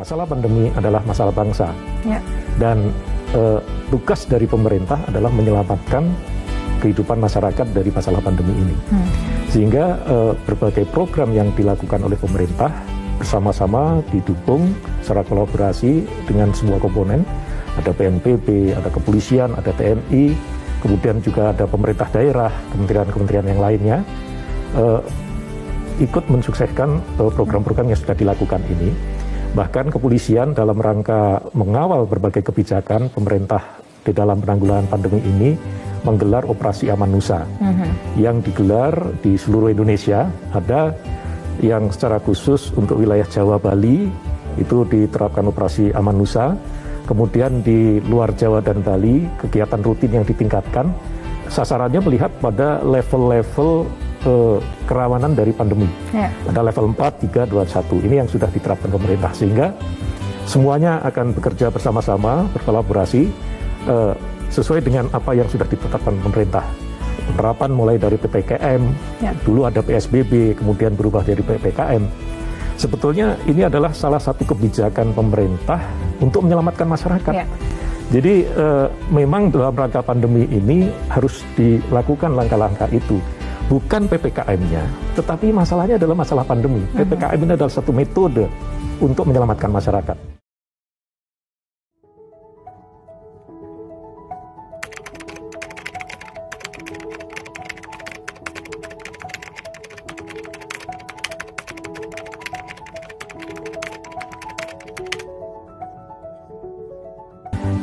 Masalah pandemi adalah masalah bangsa, dan tugas dari pemerintah adalah menyelamatkan kehidupan masyarakat dari masalah pandemi ini. Sehingga berbagai program yang dilakukan oleh pemerintah bersama-sama didukung secara kolaborasi dengan semua komponen. Ada BNPB, ada kepolisian, ada TNI, kemudian juga ada pemerintah daerah, kementerian-kementerian yang lainnya, ikut mensukseskan program-program yang sudah dilakukan ini. Bahkan kepolisian dalam rangka mengawal berbagai kebijakan pemerintah di dalam penanggulangan pandemi ini menggelar operasi Aman Nusa yang digelar di seluruh Indonesia. Ada yang secara khusus untuk wilayah Jawa Bali itu diterapkan operasi Aman Nusa. Kemudian di luar Jawa dan Bali kegiatan rutin yang ditingkatkan. Sasarannya melihat pada level-level kerawanan dari pandemi. Ada level 4, 3, 2, 1. Ini yang sudah diterapkan pemerintah. Sehingga semuanya akan bekerja bersama-sama, berkolaborasi sesuai dengan apa yang sudah ditetapkan pemerintah. Penerapan mulai dari PPKM, dulu ada PSBB, kemudian berubah jadi PPKM. Sebetulnya ini adalah salah satu kebijakan pemerintah untuk menyelamatkan masyarakat. Jadi memang dalam rangka pandemi ini harus dilakukan langkah-langkah itu. Bukan PPKM-nya, tetapi masalahnya adalah masalah pandemi. PPKM ini adalah satu metode untuk menyelamatkan masyarakat.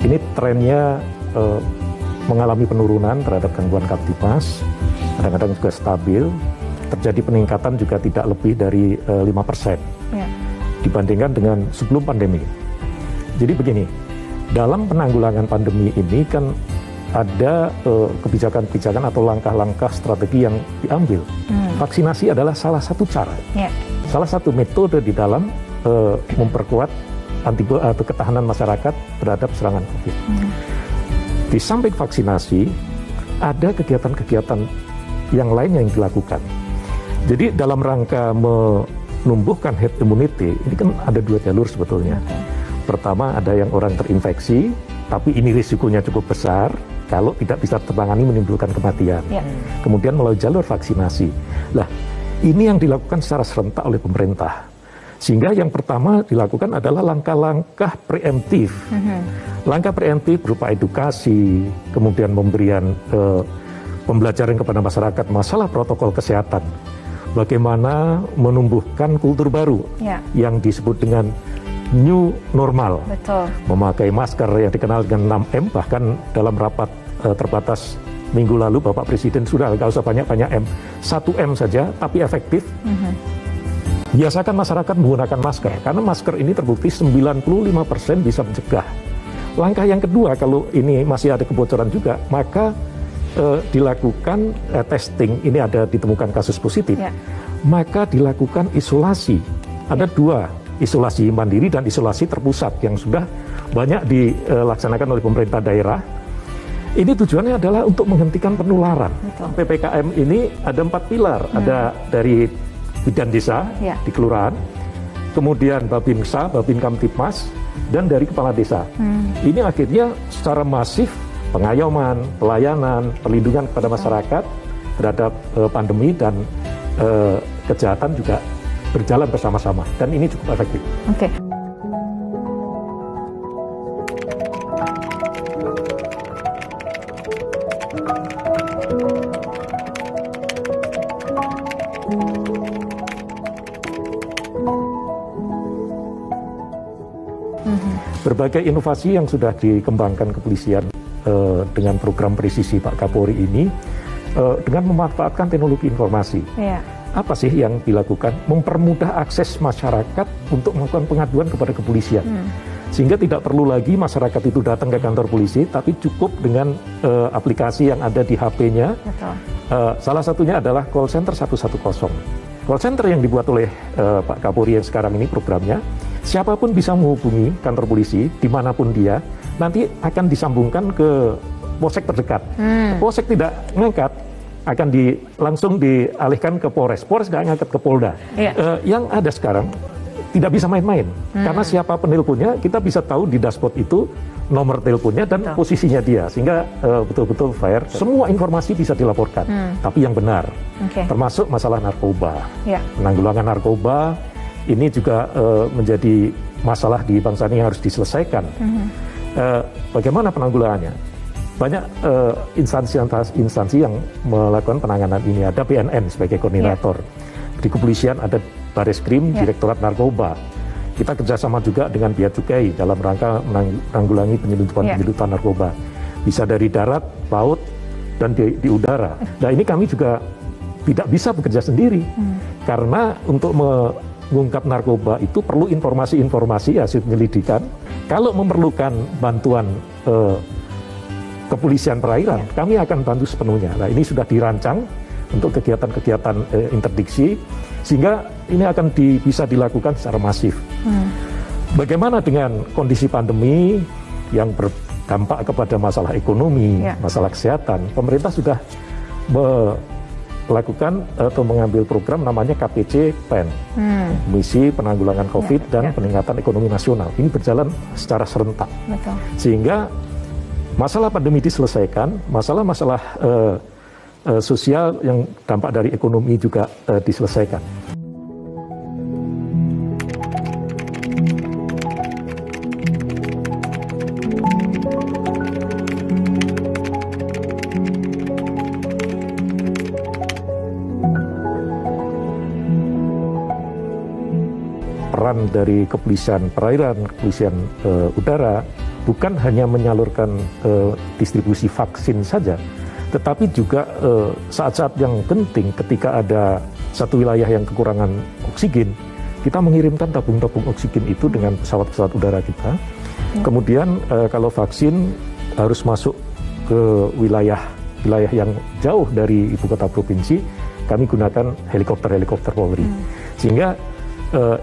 Ini trennya mengalami penurunan terhadap gangguan Kamtibmas, kadang-kadang juga stabil, terjadi peningkatan juga tidak lebih dari 5% dibandingkan dengan sebelum pandemi. Jadi begini, dalam penanggulangan pandemi ini kan ada kebijakan-kebijakan atau langkah-langkah strategi yang diambil. Vaksinasi adalah salah satu cara, salah satu metode di dalam memperkuat atau ketahanan masyarakat terhadap serangan COVID. Di samping vaksinasi, ada kegiatan-kegiatan yang lain yang dilakukan. Jadi dalam rangka menumbuhkan herd immunity, ini kan ada dua jalur sebetulnya. Pertama, ada yang orang terinfeksi, tapi ini risikonya cukup besar, kalau tidak bisa tertangani menimbulkan kematian. Kemudian melalui jalur vaksinasi. Nah, ini yang dilakukan secara serentak oleh pemerintah. Sehingga yang pertama dilakukan adalah langkah-langkah preemptif. Langkah preemptif berupa edukasi, kemudian pemberian pembelajaran kepada masyarakat masalah protokol kesehatan. Bagaimana menumbuhkan kultur baru yang disebut dengan new normal. Memakai masker yang dikenal dengan 6M, bahkan dalam rapat terbatas minggu lalu Bapak Presiden sudah nggak usah banyak-banyak M, 1M saja tapi efektif. Biasakan masyarakat menggunakan masker, karena masker ini terbukti 95% bisa mencegah. Langkah yang kedua, kalau ini masih ada kebocoran juga, maka dilakukan testing, ini ada ditemukan kasus positif, maka dilakukan isolasi. Ada dua, isolasi mandiri dan isolasi terpusat yang sudah banyak dilaksanakan oleh pemerintah daerah. Ini tujuannya adalah untuk menghentikan penularan. PPKM ini ada 4 pilar, ada dari bidan desa di kelurahan, kemudian Babinsa, Babin Kamtibmas, dan dari kepala desa. Ini akhirnya secara masif pengayoman, pelayanan, perlindungan kepada masyarakat terhadap pandemi dan kejahatan juga berjalan bersama-sama, dan ini cukup efektif. Berbagai inovasi yang sudah dikembangkan kepolisian dengan program presisi Pak Kapolri ini dengan memanfaatkan teknologi informasi. Apa sih yang dilakukan? Mempermudah akses masyarakat untuk melakukan pengaduan kepada kepolisian. Sehingga tidak perlu lagi masyarakat itu datang ke kantor polisi, tapi cukup dengan aplikasi yang ada di HP-nya. Salah satunya adalah call center 110. Call center yang dibuat oleh Pak Kapolri yang sekarang ini programnya, siapapun bisa menghubungi kantor polisi dimanapun dia, nanti akan disambungkan ke polsek terdekat. Polsek tidak ngangkat, akan langsung dialihkan ke Polres. Polres nggak ngangkat ke Polda. Yang ada sekarang tidak bisa main-main. Karena siapa penelponnya, kita bisa tahu di dashboard itu nomor teleponnya dan posisinya dia. Sehingga betul-betul fair. Semua informasi bisa dilaporkan, tapi yang benar. Termasuk masalah narkoba. Penanggulangan narkoba ini juga menjadi masalah di bangsa ini yang harus diselesaikan. Bagaimana penanggulangannya? Banyak instansi yang melakukan penanganan ini. Ada BNN sebagai koordinator. Di kepolisian ada Bareskrim, Direktorat Narkoba. Kita kerjasama juga dengan Bea Cukai dalam rangka menanggulangi penyelundupan narkoba. Bisa dari darat, laut, dan di udara. Nah ini kami juga tidak bisa bekerja sendiri. Karena untuk mengungkap narkoba itu perlu informasi-informasi hasil penyelidikan. Kalau memerlukan bantuan kepolisian perairan, kami akan bantu sepenuhnya. Nah ini sudah dirancang untuk kegiatan-kegiatan interdiksi, sehingga ini akan bisa dilakukan secara masif. Bagaimana dengan kondisi pandemi yang berdampak kepada masalah ekonomi, masalah kesehatan? Pemerintah sudah melakukan atau mengambil program namanya KPC PEN, Misi Penanggulangan COVID dan Peningkatan Ekonomi Nasional. Ini berjalan secara serentak, sehingga masalah pandemi diselesaikan, masalah-masalah sosial yang dampak dari ekonomi juga diselesaikan. Peran dari kepolisian perairan, kepolisian udara bukan hanya menyalurkan distribusi vaksin saja, tetapi juga saat-saat yang penting ketika ada satu wilayah yang kekurangan oksigen, kita mengirimkan tabung-tabung oksigen itu dengan pesawat-pesawat udara kita. Kemudian kalau vaksin harus masuk ke wilayah yang jauh dari ibu kota provinsi, kami gunakan helikopter Polri. Sehingga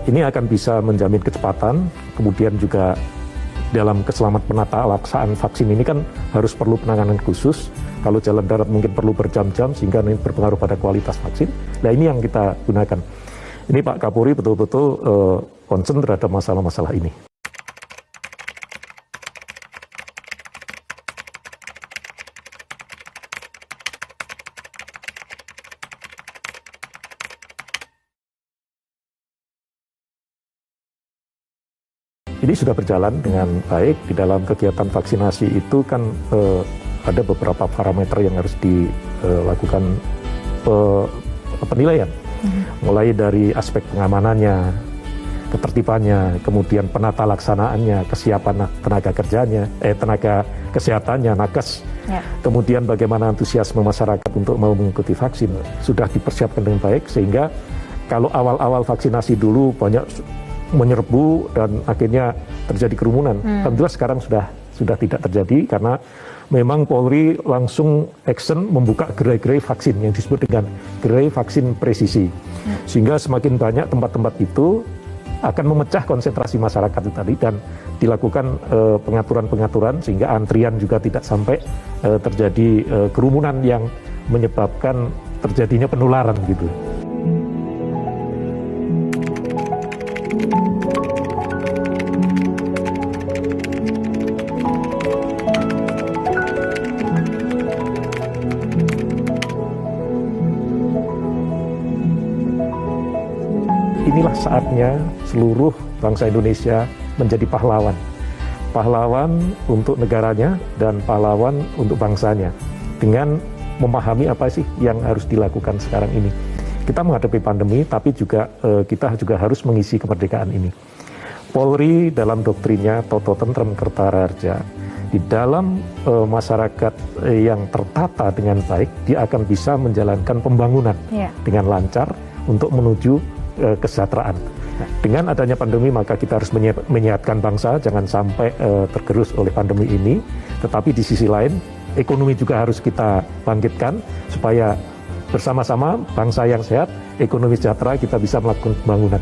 ini akan bisa menjamin kecepatan, kemudian juga dalam keselamatan penata laksaan vaksin ini kan harus perlu penanganan khusus. Kalau jalan darat mungkin perlu berjam-jam sehingga ini berpengaruh pada kualitas vaksin. Nah ini yang kita gunakan. Ini Pak Kapolri betul-betul concern terhadap masalah-masalah ini. Ini sudah berjalan dengan baik. Di dalam kegiatan vaksinasi itu kan ada beberapa parameter yang harus dilakukan penilaian. Mulai dari aspek pengamanannya, ketertibannya, kemudian penata laksanaannya, kesiapan tenaga kerjanya, tenaga kesehatannya, nakes. Kemudian bagaimana antusiasme masyarakat untuk mau mengikuti vaksin. Sudah dipersiapkan dengan baik sehingga kalau awal-awal vaksinasi dulu banyak menyerbu dan akhirnya terjadi kerumunan. Alhamdulillah sekarang sudah tidak terjadi karena memang Polri langsung action membuka gerai-gerai vaksin yang disebut dengan gerai vaksin presisi. Sehingga semakin banyak tempat-tempat itu akan memecah konsentrasi masyarakat itu tadi dan dilakukan pengaturan-pengaturan sehingga antrian juga tidak sampai terjadi kerumunan yang menyebabkan terjadinya penularan gitu. Inilah saatnya seluruh bangsa Indonesia menjadi pahlawan. Pahlawan untuk negaranya dan pahlawan untuk bangsanya. Dengan memahami apa sih yang harus dilakukan sekarang ini. Kita menghadapi pandemi, tapi juga kita juga harus mengisi kemerdekaan ini. Polri dalam doktrinnya Toto Tentrem Kertararja, di dalam masyarakat yang tertata dengan baik, dia akan bisa menjalankan pembangunan dengan lancar untuk menuju kesejahteraan. Nah, dengan adanya pandemi maka kita harus menyehatkan bangsa jangan sampai tergerus oleh pandemi ini. Tetapi di sisi lain ekonomi juga harus kita bangkitkan supaya bersama-sama bangsa yang sehat, ekonomi sejahtera kita bisa melakukan pembangunan.